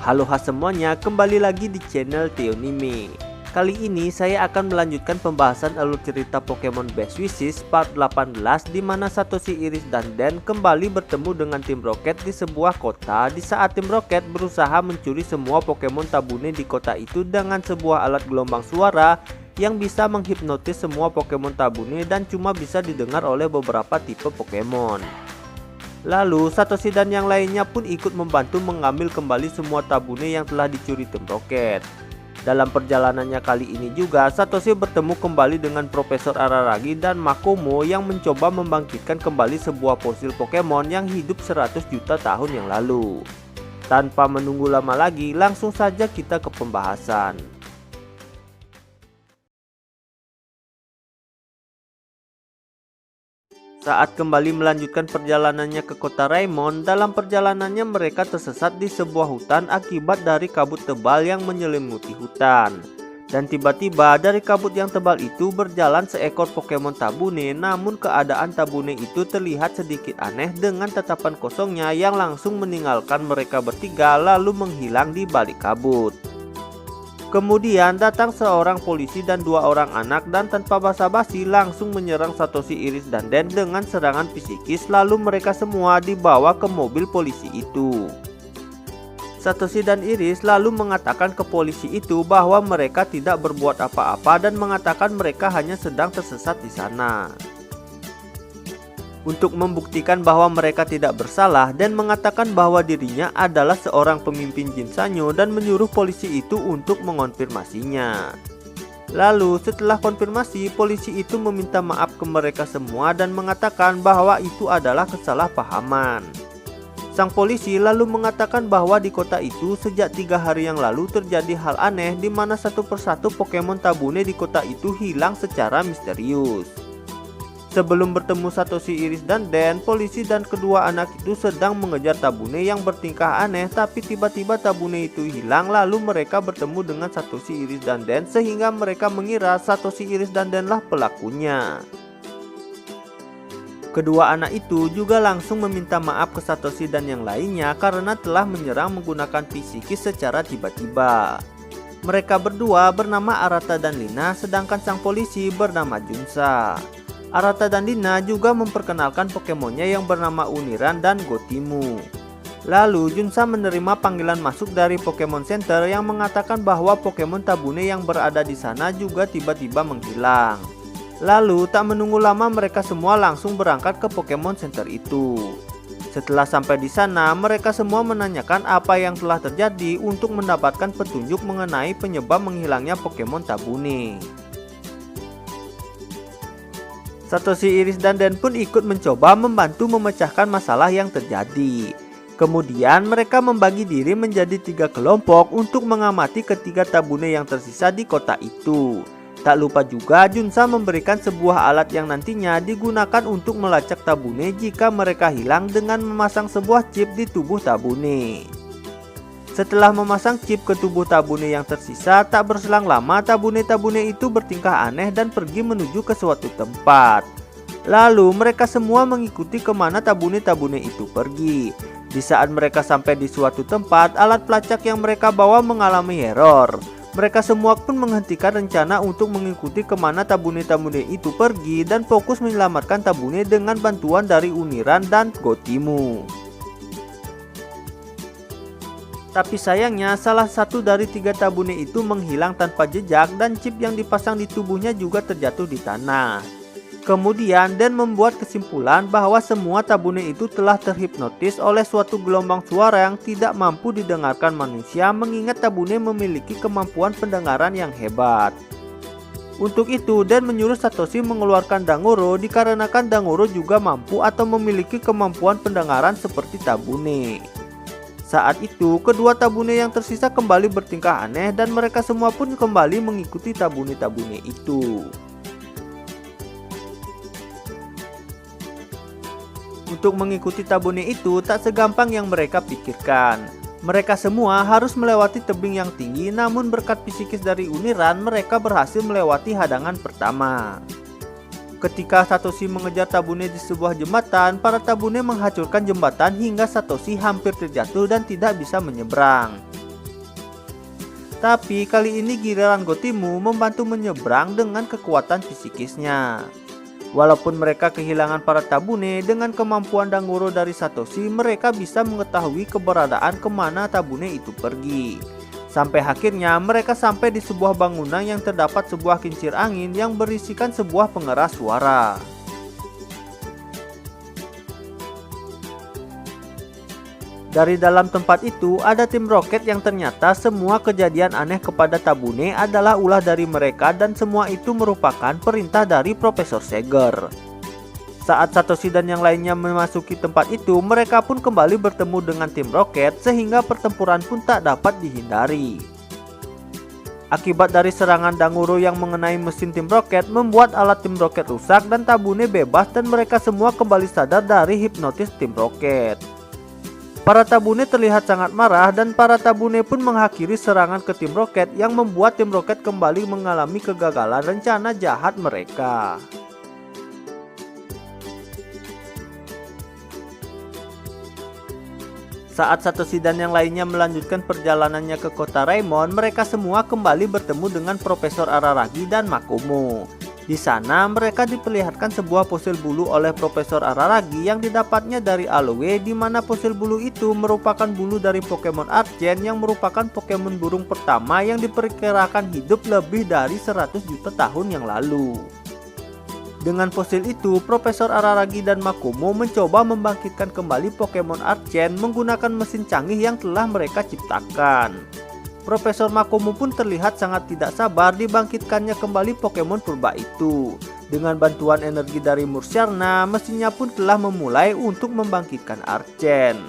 Halo semuanya, kembali lagi di channel Theonime. Kali ini saya akan melanjutkan pembahasan alur cerita Pokemon Best Wishes part 18, di mana Satoshi, Iris, dan Dan kembali bertemu dengan tim Rocket di sebuah kota di saat tim Rocket berusaha mencuri semua Pokemon Tabune di kota itu dengan sebuah alat gelombang suara yang bisa menghipnotis semua Pokemon Tabune dan cuma bisa didengar oleh beberapa tipe Pokemon. Lalu Satoshi dan yang lainnya pun ikut membantu mengambil kembali semua Tabune yang telah dicuri tim Rocket. Dalam perjalanannya kali ini juga Satoshi bertemu kembali dengan Profesor Araragi dan Makomo yang mencoba membangkitkan kembali sebuah fosil Pokemon yang hidup 100 juta tahun yang lalu. Tanpa menunggu lama lagi, langsung saja kita ke pembahasan. Saat kembali melanjutkan perjalanannya ke kota Raimon, dalam perjalanannya mereka tersesat di sebuah hutan akibat dari kabut tebal yang menyelimuti hutan. Dan tiba-tiba dari kabut yang tebal itu berjalan seekor Pokemon Tabune, namun keadaan Tabune itu terlihat sedikit aneh dengan tatapan kosongnya yang langsung meninggalkan mereka bertiga lalu menghilang di balik kabut. Kemudian datang seorang polisi dan dua orang anak dan tanpa basa-basi langsung menyerang Satoshi, Iris, dan Dan dengan serangan psikis, lalu mereka semua dibawa ke mobil polisi itu. Satoshi dan Iris lalu mengatakan ke polisi itu bahwa mereka tidak berbuat apa-apa dan mengatakan mereka hanya sedang tersesat di sana. Untuk membuktikan bahwa mereka tidak bersalah dan mengatakan bahwa dirinya adalah seorang pemimpin Jin Sanyo dan menyuruh polisi itu untuk mengonfirmasinya. Lalu setelah konfirmasi, polisi itu meminta maaf ke mereka semua dan mengatakan bahwa itu adalah kesalahpahaman. Sang polisi lalu mengatakan bahwa di kota itu sejak 3 hari yang lalu terjadi hal aneh di mana satu persatu Pokemon Tabune di kota itu hilang secara misterius. Sebelum bertemu Satoshi, Iris, dan Dan, polisi dan kedua anak itu sedang mengejar Tabune yang bertingkah aneh, tapi tiba-tiba Tabune itu hilang lalu mereka bertemu dengan Satoshi, Iris, dan Dan sehingga mereka mengira Satoshi, Iris, dan Dan lah pelakunya. Kedua anak itu juga langsung meminta maaf ke Satoshi dan yang lainnya karena telah menyerang menggunakan psikis secara tiba-tiba. Mereka berdua bernama Arata dan Lina, sedangkan sang polisi bernama Junsa. Arata dan Lina juga memperkenalkan Pokemonnya yang bernama Uniran dan Gotimu. Lalu Junsa menerima panggilan masuk dari Pokemon Center yang mengatakan bahwa Pokemon Tabune yang berada di sana juga tiba-tiba menghilang. Lalu tak menunggu lama mereka semua langsung berangkat ke Pokemon Center itu. Setelah sampai di sana, mereka semua menanyakan apa yang telah terjadi untuk mendapatkan petunjuk mengenai penyebab menghilangnya Pokemon Tabune. Satoshi, Iris, dan Dan pun ikut mencoba membantu memecahkan masalah yang terjadi. Kemudian mereka membagi diri menjadi 3 kelompok untuk mengamati ketiga Tabune yang tersisa di kota itu. Tak lupa juga Junsa memberikan sebuah alat yang nantinya digunakan untuk melacak Tabune jika mereka hilang dengan memasang sebuah chip di tubuh Tabune. Setelah memasang chip ke tubuh Tabune yang tersisa, tak berselang lama Tabune-Tabune itu bertingkah aneh dan pergi menuju ke suatu tempat. Lalu mereka semua mengikuti kemana Tabune-Tabune itu pergi. Di saat mereka sampai di suatu tempat, alat pelacak yang mereka bawa mengalami error. Mereka semua pun menghentikan rencana untuk mengikuti kemana Tabune-Tabune itu pergi dan fokus menyelamatkan Tabune dengan bantuan dari Uniran dan Gotimu. Tapi sayangnya salah satu dari 3 Tabune itu menghilang tanpa jejak dan chip yang dipasang di tubuhnya juga terjatuh di tanah. Kemudian Dan membuat kesimpulan bahwa semua Tabune itu telah terhipnotis oleh suatu gelombang suara yang tidak mampu didengarkan manusia, mengingat Tabune memiliki kemampuan pendengaran yang hebat. Untuk itu Dan menyuruh Satoshi mengeluarkan Dangoro dikarenakan Dangoro juga mampu atau memiliki kemampuan pendengaran seperti Tabune. Saat itu, kedua Tabune yang tersisa kembali bertingkah aneh dan mereka semua pun kembali mengikuti Tabune-Tabune itu. Untuk mengikuti Tabune itu tak segampang yang mereka pikirkan. Mereka semua harus melewati tebing yang tinggi, namun berkat psikis dari Uniran mereka berhasil melewati hadangan pertama. Ketika Satoshi mengejar Tabune di sebuah jembatan, para Tabune menghancurkan jembatan hingga Satoshi hampir terjatuh dan tidak bisa menyeberang. Tapi kali ini giliran Gotimu membantu menyeberang dengan kekuatan psikisnya. Walaupun mereka kehilangan para Tabune, dengan kemampuan Danguro dari Satoshi, mereka bisa mengetahui keberadaan kemana Tabune itu pergi. Sampai akhirnya mereka sampai di sebuah bangunan yang terdapat sebuah kincir angin yang berisikan sebuah pengeras suara. Dari dalam tempat itu ada tim roket yang ternyata semua kejadian aneh kepada Tabune adalah ulah dari mereka dan semua itu merupakan perintah dari Profesor Seger. Saat Satoshi dan yang lainnya memasuki tempat itu, mereka pun kembali bertemu dengan tim roket sehingga pertempuran pun tak dapat dihindari. Akibat dari serangan Danguro yang mengenai mesin tim roket membuat alat tim roket rusak dan Tabune bebas dan mereka semua kembali sadar dari hipnotis tim roket. Para Tabune terlihat sangat marah dan para Tabune pun mengakhiri serangan ke tim roket yang membuat tim roket kembali mengalami kegagalan rencana jahat mereka. Saat Satoshi dan yang lainnya melanjutkan perjalanannya ke kota Raimon, mereka semua kembali bertemu dengan Profesor Araragi dan Makomo. Di sana mereka diperlihatkan sebuah fosil bulu oleh Profesor Araragi yang didapatnya dari Aloe, di mana fosil bulu itu merupakan bulu dari Pokemon Archen yang merupakan Pokemon burung pertama yang diperkirakan hidup lebih dari 100 juta tahun yang lalu. Dengan fosil itu, Profesor Araragi dan Makomo mencoba membangkitkan kembali Pokemon Archen menggunakan mesin canggih yang telah mereka ciptakan. Profesor Makomo pun terlihat sangat tidak sabar dibangkitkannya kembali Pokemon purba itu. Dengan bantuan energi dari Musharna, mesinnya pun telah memulai untuk membangkitkan Archen.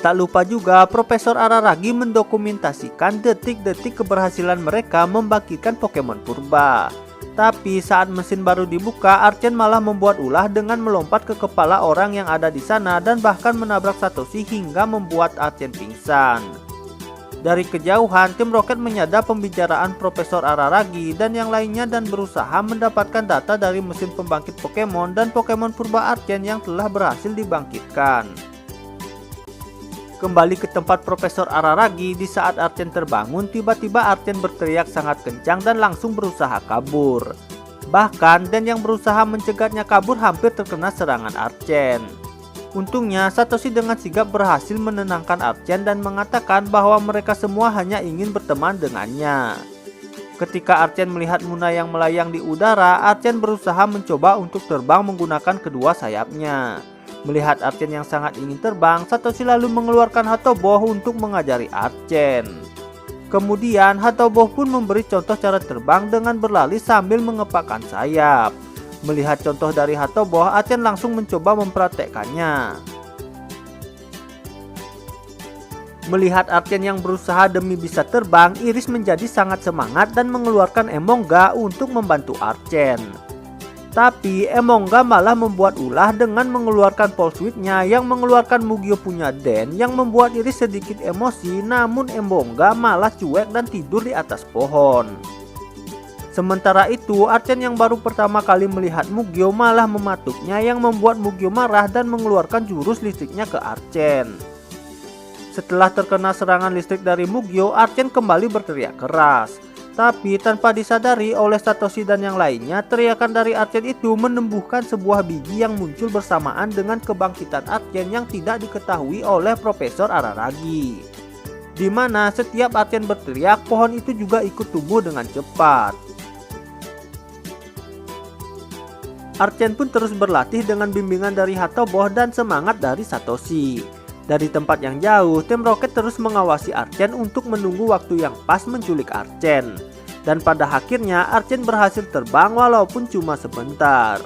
Tak lupa juga Profesor Araragi mendokumentasikan detik-detik keberhasilan mereka membangkitkan Pokemon purba. Tapi saat mesin baru dibuka, Archen malah membuat ulah dengan melompat ke kepala orang yang ada di sana dan bahkan menabrak Satoshi hingga membuat Archen pingsan. Dari kejauhan, tim roket menyadap pembicaraan Profesor Araragi dan yang lainnya dan berusaha mendapatkan data dari mesin pembangkit Pokemon dan Pokemon purba Archen yang telah berhasil dibangkitkan. Kembali ke tempat Profesor Araragi, di saat Archen terbangun, tiba-tiba Archen berteriak sangat kencang dan langsung berusaha kabur. Bahkan Den yang berusaha mencegahnya kabur hampir terkena serangan Archen. Untungnya Satoshi dengan sigap berhasil menenangkan Archen dan mengatakan bahwa mereka semua hanya ingin berteman dengannya. Ketika Archen melihat Muna yang melayang di udara, Archen berusaha mencoba untuk terbang menggunakan kedua sayapnya. Melihat Archen yang sangat ingin terbang, Satoshi lalu mengeluarkan Hatoboh untuk mengajari Archen. Kemudian Hatoboh pun memberi contoh cara terbang dengan berlari sambil mengepakkan sayap. Melihat contoh dari Hatoboh, Archen langsung mencoba mempraktekkannya. Melihat Archen yang berusaha demi bisa terbang, Iris menjadi sangat semangat dan mengeluarkan Emongga untuk membantu Archen. Tapi Emongga malah membuat ulah dengan mengeluarkan Pulse Wave-nya yang mengeluarkan Mugyo punya Den yang membuat Iris sedikit emosi, namun Emongga malah cuek dan tidur di atas pohon. Sementara itu, Archen yang baru pertama kali melihat Mugyo malah mematuknya yang membuat Mugyo marah dan mengeluarkan jurus listriknya ke Archen. Setelah terkena serangan listrik dari Mugyo, Archen kembali berteriak keras. Tapi tanpa disadari oleh Satoshi dan yang lainnya, teriakan dari Archen itu menumbuhkan sebuah biji yang muncul bersamaan dengan kebangkitan Archen yang tidak diketahui oleh Profesor Araragi. Di mana setiap Archen berteriak, pohon itu juga ikut tumbuh dengan cepat. Archen pun terus berlatih dengan bimbingan dari Hatoboh dan semangat dari Satoshi. Dari tempat yang jauh, tim roket terus mengawasi Archen untuk menunggu waktu yang pas menculik Archen. Dan pada akhirnya Archen berhasil terbang walaupun cuma sebentar.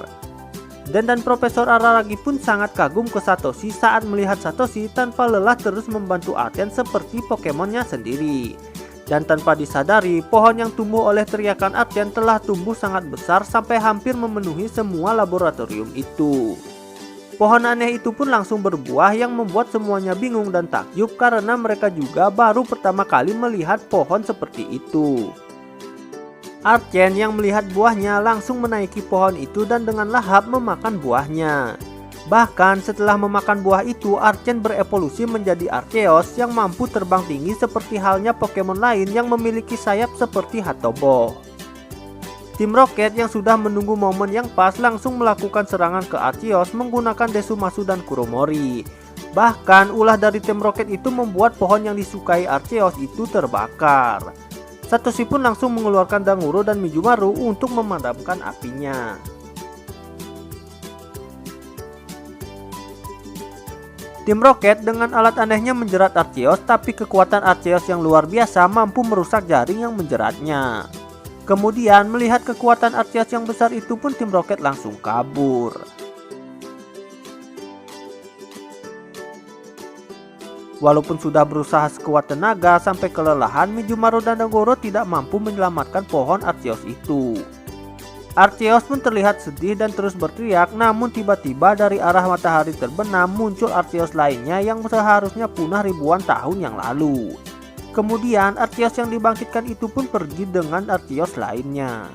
Dan Profesor Araragi pun sangat kagum ke Satoshi saat melihat Satoshi tanpa lelah terus membantu Archen seperti Pokemonnya sendiri. Dan tanpa disadari, pohon yang tumbuh oleh teriakan Archen telah tumbuh sangat besar sampai hampir memenuhi semua laboratorium itu. Pohon aneh itu pun langsung berbuah yang membuat semuanya bingung dan takjub karena mereka juga baru pertama kali melihat pohon seperti itu. Archen yang melihat buahnya langsung menaiki pohon itu dan dengan lahap memakan buahnya. Bahkan setelah memakan buah itu, Archen berevolusi menjadi Arceus yang mampu terbang tinggi seperti halnya Pokemon lain yang memiliki sayap seperti Hatobo. Tim Rocket yang sudah menunggu momen yang pas langsung melakukan serangan ke Arceus menggunakan Desumasu dan Kuromori. Bahkan ulah dari tim Rocket itu membuat pohon yang disukai Arceus itu terbakar. Satoshi pun langsung mengeluarkan Danguro dan Mijumaru untuk memadamkan apinya. Tim Rocket dengan alat anehnya menjerat Arceus, tapi kekuatan Arceus yang luar biasa mampu merusak jaring yang menjeratnya. Kemudian melihat kekuatan Arceus yang besar itu pun tim Rocket langsung kabur. Walaupun sudah berusaha sekuat tenaga sampai kelelahan, Mijumaru dan Danguro tidak mampu menyelamatkan pohon Arceus itu. Arceus pun terlihat sedih dan terus berteriak, namun tiba-tiba dari arah matahari terbenam muncul Arceus lainnya yang seharusnya punah ribuan tahun yang lalu. Kemudian Arceus yang dibangkitkan itu pun pergi dengan Arceus lainnya.